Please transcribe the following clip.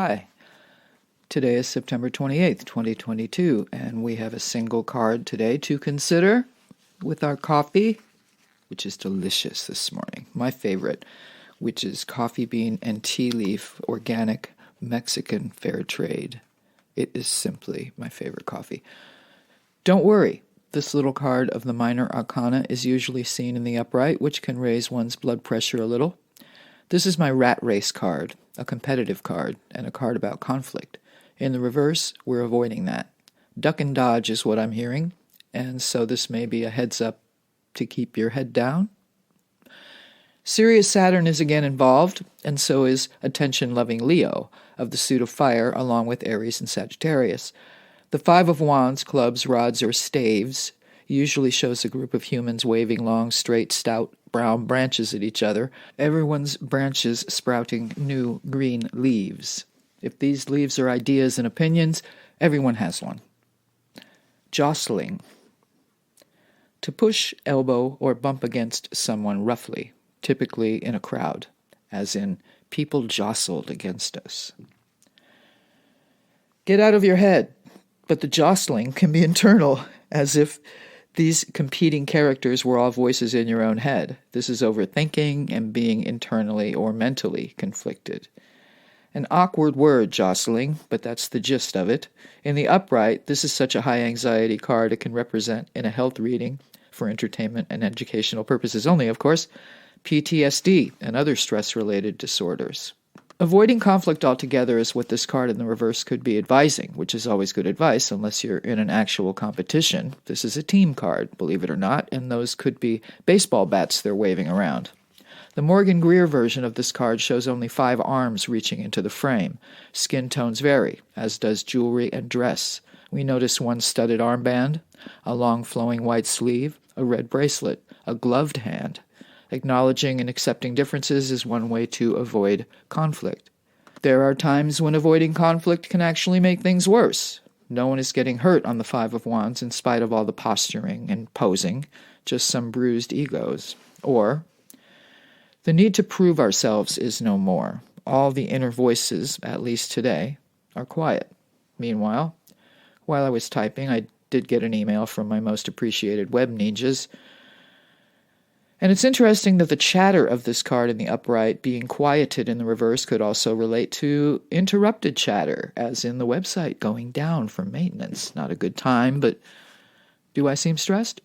Hi, today is September 28th, 2022, and we have a single card today to consider with our coffee, which is delicious this morning. My favorite, which is coffee bean and tea leaf organic Mexican fair trade. It is simply my favorite coffee. Don't worry, this little card of the minor arcana is usually seen in the upright, which can raise one's blood pressure a little. This is my rat race card, a competitive card, and a card about conflict. In the reverse, we're avoiding that. Duck and dodge is what I'm hearing, and so this may be a heads up to keep your head down. Sirius Saturn is again involved, and so is attention-loving Leo, of the suit of fire, along with Aries and Sagittarius. The Five of Wands, clubs, rods, or staves usually shows a group of humans waving long, straight, stout, brown branches at each other, everyone's branches sprouting new green leaves. If these leaves are ideas and opinions, everyone has one. Jostling. To push, elbow, or bump against someone roughly, typically in a crowd, as in, people jostled against us. Get out of your head, but the jostling can be internal, as if these competing characters were all voices in your own head. This is overthinking and being internally or mentally conflicted. An awkward word, jostling, but that's the gist of it. In the upright, this is such a high-anxiety card it can represent in a health reading, for entertainment and educational purposes only, of course, PTSD and other stress-related disorders. Avoiding conflict altogether is what this card in the reverse could be advising, which is always good advice unless you're in an actual competition. This is a team card, believe it or not, and those could be baseball bats they're waving around. The Morgan Greer version of this card shows only 5 arms reaching into the frame. Skin tones vary, as does jewelry and dress. We notice one studded armband, a long flowing white sleeve, a red bracelet, a gloved hand. Acknowledging and accepting differences is one way to avoid conflict. There are times when avoiding conflict can actually make things worse. No one is getting hurt on the Five of Wands in spite of all the posturing and posing, just some bruised egos. Or, the need to prove ourselves is no more. All the inner voices, at least today, are quiet. Meanwhile, while I was typing, I did get an email from my most appreciated web ninjas. And it's interesting that the chatter of this card in the upright being quieted in the reverse could also relate to interrupted chatter, as in the website going down for maintenance. Not a good time, but do I seem stressed?